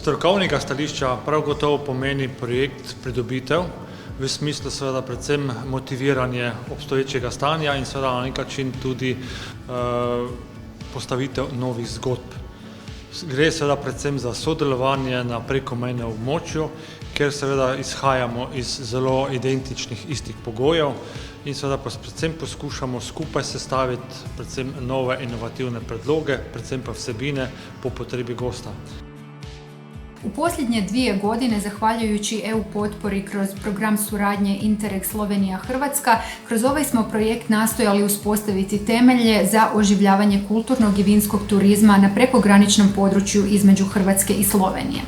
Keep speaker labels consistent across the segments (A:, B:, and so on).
A: strokovnega stališča prav gotovo pomeni projekt pridobitev, v smislu seveda predvsem motiviranje obstoječega stanja in seveda na nek način tudi postavitev novih zgodb. Gre seveda predvsem za sodelovanje na prekomejnem območju, ker seveda izhajamo iz zelo identičnih istih pogojev in seveda predvsem poskušamo skupaj sestaviti predvsem nove inovativne predloge, predvsem pa vsebine po potrebi gosta.
B: U posljednje 2 godine, zahvaljujući EU potpori kroz program suradnje Interreg Slovenija-Hrvatska, kroz ovaj smo projekt nastojali uspostaviti temelje za oživljavanje kulturnog i vinskog turizma na prekograničnom području između Hrvatske i Slovenije.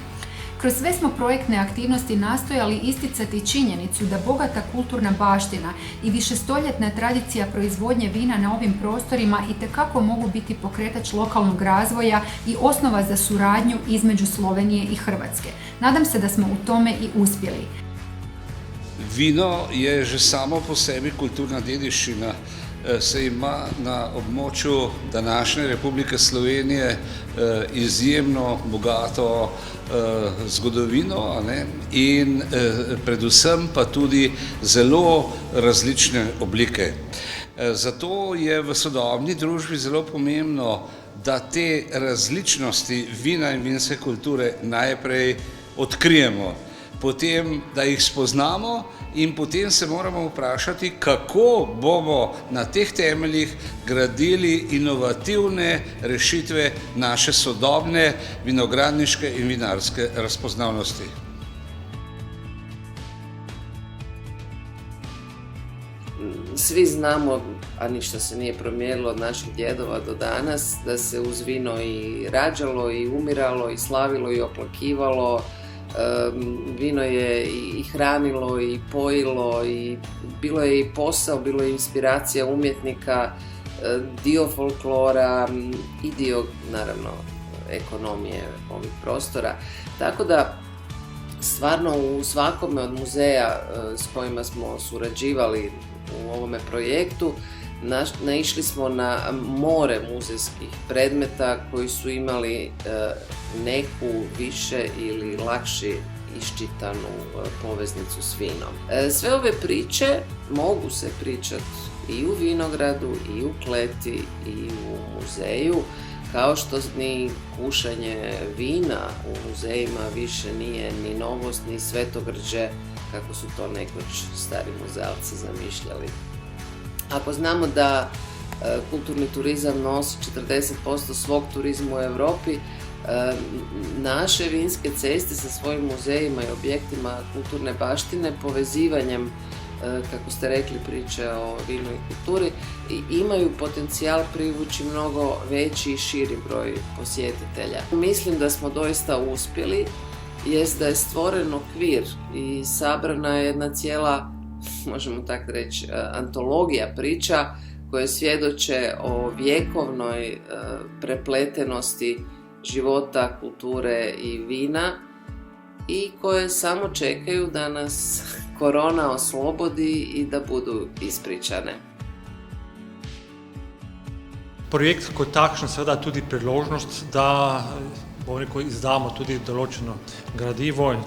B: Kroz sve smo projektne aktivnosti nastojali isticati činjenicu da bogata kulturna baština i višestoljetna tradicija proizvodnje vina na ovim prostorima itekako mogu biti pokretač lokalnog razvoja i osnova za suradnju između Slovenije i Hrvatske. Nadam se da smo u tome i uspjeli.
C: Vino je že samo po sebi kulturna dediščina, se ima na območju današnje Republike Slovenije izjemno bogato zgodovino, in predvsem pa tudi zelo različne oblike. Zato je v sodobni družbi zelo pomembno, da te različnosti vina in vinske kulture najprej odkrijemo, potem da jih spoznamo in potem se moramo vprašati, kako bomo na teh temeljih gradili inovativne rešitve naše sodobne vinogradniške in vinarske razpoznavnosti.
D: Svi znamo, a ništa se nije promijenilo od naših djedova do danas, da se uz vino i rađalo i umiralo i slavilo i oplakivalo. Vino je i hranilo i pojilo i bilo je i posao, bilo je inspiracija umjetnika, dio folklora i dio, naravno, ekonomije ovih prostora. Tako da stvarno u svakome od muzeja s kojima smo surađivali u ovome projektu naišli smo na more muzejskih predmeta koji su imali neku više ili lakše iščitanu poveznicu s vinom. Sve ove priče mogu se pričati i u vinogradu, i u kleti, i u muzeju, kao što ni kušanje vina u muzejima više nije ni novost, ni svetogrđe, kako su to nekoć stari muzealci zamišljali. Ako znamo da kulturni turizam nosi 40% svog turizma u Europi, naše vinske ceste sa svojim muzejima i objektima kulturne baštine, povezivanjem, kako ste rekli, priče o vinu i kulturi, imaju potencijal privući mnogo veći i širi broj posjetitelja. Mislim da smo doista uspjeli, jest da je stvoren okvir i sabrana je jedna cijela, možemo tako reći, antologija priča koje svjedoče o vjekovnoj prepletenosti života, kulture i vina i koje samo čekaju da nas korona oslobodi i da budu ispričane.
A: Projekt kot takšen seveda tudi priložnost, da izdamo tudi določeno gradivo in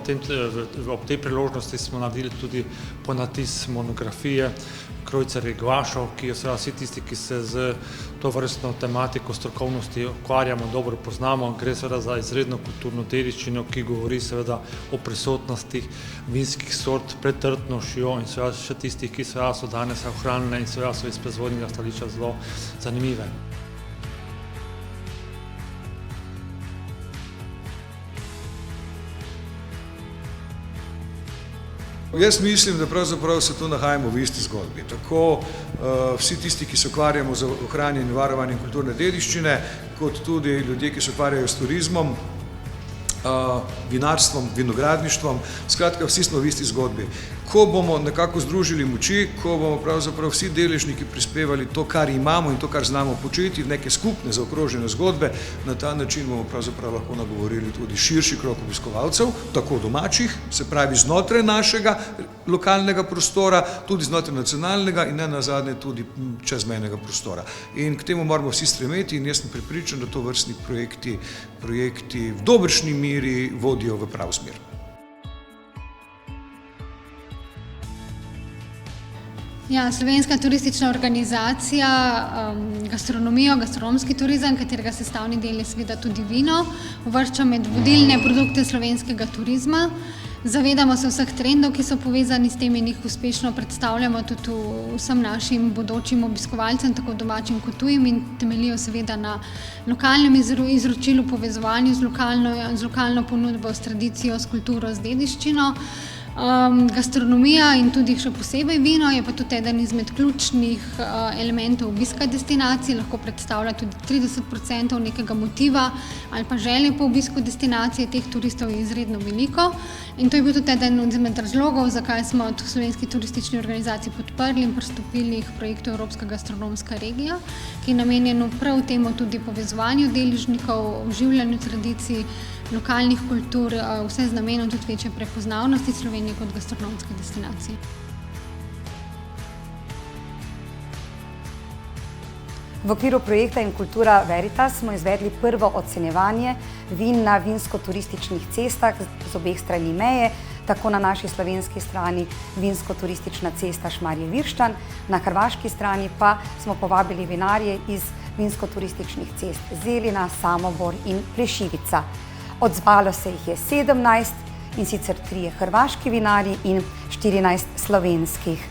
A: ob tej priložnosti smo naredili tudi ponatis monografije Krojcar Gvašov, ki jo seveda vsi tisti, ki se z to vrstno tematiko strokovnosti ukvarjamo, dobro poznamo. Gre seveda za izredno kulturno dediščino, ki govori seveda o prisotnosti vinskih sort pred Trtnošjo in seveda še tistih, ki seveda so danes ohranjene in seveda so iz proizvodnega stališča zelo zanimive.
E: Jaz mislim, da pravzaprav se tu nahajamo v isti zgodbi. Tako vsi tisti, ki se ukvarjamo z ohranjanjem in varovanjem kulturne dediščine, kot tudi ljudje, ki se ukvarjajo s turizmom, vinarstvom, vinogradništvom. Skratka, vsi smo v isti zgodbi. ko bomo nekako združili moči, ko bomo pravzaprav vsi deležniki prispevali to, kar imamo in to, kar znamo početi, neke skupne zaokrožene zgodbe, na ta način bomo pravzaprav lahko nagovorili tudi širši krog obiskovalcev, tako domačih, se pravi znotraj našega lokalnega prostora, tudi znotraj nacionalnega in ne nazadnje tudi čezmejnega prostora. In k temu moramo vsi stremeti in jaz sem prepričan, da tovrstni projekti v dobršni meri vodijo v pravo smer.
F: Ja, Slovenska turistična organizacija, gastronomski turizem, katerega sestavni del je seveda tudi vino, uvršča med vodilne produkte slovenskega turizma. Zavedamo se vseh trendov, ki so povezani s tem in jih uspešno predstavljamo tudi vsem našim bodočim obiskovalcem, tako domačim kot tujim, in temeljijo seveda na lokalnem izročilu, povezovanju z lokalno ponudbo, s tradicijo, s kulturo, z dediščino. Gastronomija in tudi še posebej vino je pa tudi eden izmed ključnih elementov obiska destinacij, lahko predstavlja tudi 30% nekega motiva ali pa želje po obisku destinacije, teh turistov je izredno veliko. In to je bil tudi eden izmed razlogov, zakaj smo v Slovenski turistični organizaciji podprli in pristopili k projektu Evropska gastronomska regija, ki je namenjen prav temu tudi povezovanju deležnikov, oživljanju tradicij, lokalnih kultur, vse z namenom tudi večje prepoznavnosti Slovenije kot gastronomske destinacije.
G: V okviru projekta Inkultura Veritas smo izvedli prvo ocenjevanje vin na vinsko-turističnih cestah z obeh strani meje, tako na naši slovenski strani vinsko-turistična cesta Šmarje-Virštan, na hrvaški strani pa smo povabili vinarje iz vinsko-turističnih cest Zelina, Samobor in Plešivica. Odzvalo se jih je 17, in sicer 3 hrvaški vinarji in 14 slovenskih.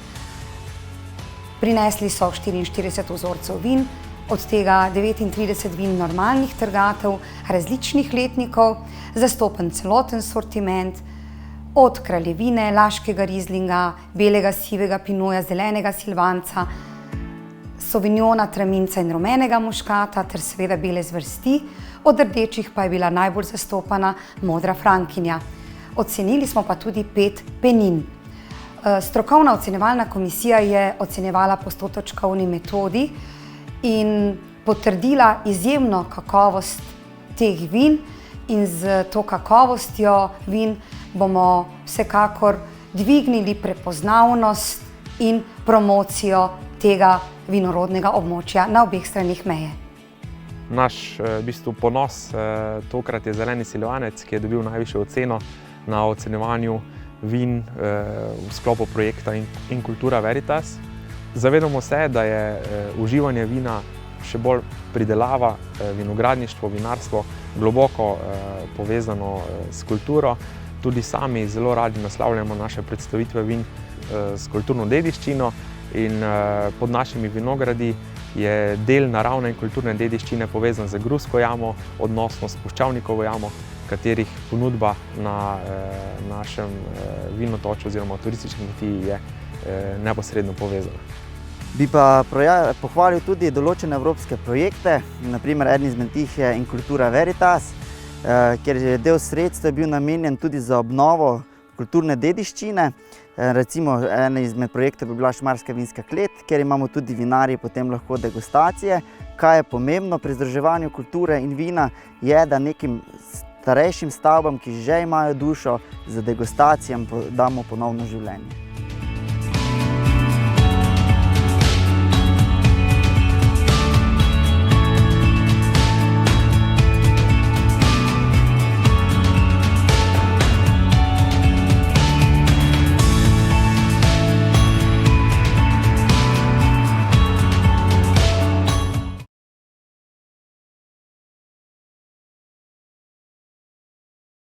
G: Prinesli so 44 vzorcev vin, od tega 39 vin normalnih trgatev, različnih letnikov, zastopen celoten sortiment, od kraljevine, laškega rizlinga, belega sivega pinoja, zelenega silvanca, sovinjona, traminca in rumenega muškata ter seveda bele zvrsti, od rdečih pa je bila najbolj zastopana modra frankinja. Ocenili smo pa tudi 5 penin. Strokovna ocenjevalna komisija je ocenjevala po 100-točkovni metodi in potrdila izjemno kakovost teh vin, in z to kakovostjo vin bomo vsekakor dvignili prepoznavnost in promocijo tega vinorodnega območja na obeh stranih meje.
H: Naš ponos tokrat je zeleni silvanec, ki je dobil najvišjo oceno na ocenjevanju vin v sklopu projekta Inkultura Veritas. Zavedamo se, da je uživanje vina, še bolj pridelava, vinogradništvo, vinarstvo globoko povezano s kulturo. Tudi sami zelo radi naslavljamo naše predstavitve vin s kulturno dediščino in pod našimi vinogradi je del naravne in kulturne dediščine povezan z Grusko jamo, odnosno s Puščavnikovo jamo, katerih ponudba na našem vinotoču oziroma turistični kmetiji je neposredno povezana.
I: Bi pa pohvalil tudi določene evropske projekte, naprimer eden izmed tih je Inkultura Veritas, kjer je del sredstev bil namenjen tudi za obnovo kulturne dediščine. Recimo, eden izmed projektov bi bila Šmarska vinska klet, kjer imamo tudi vinarji potem lahko degustacije. Kaj je pomembno pri združevanju kulture in vina, je, da nekim starejšim stavbam, ki že imajo dušo, za degustacijam damo ponovno življenje.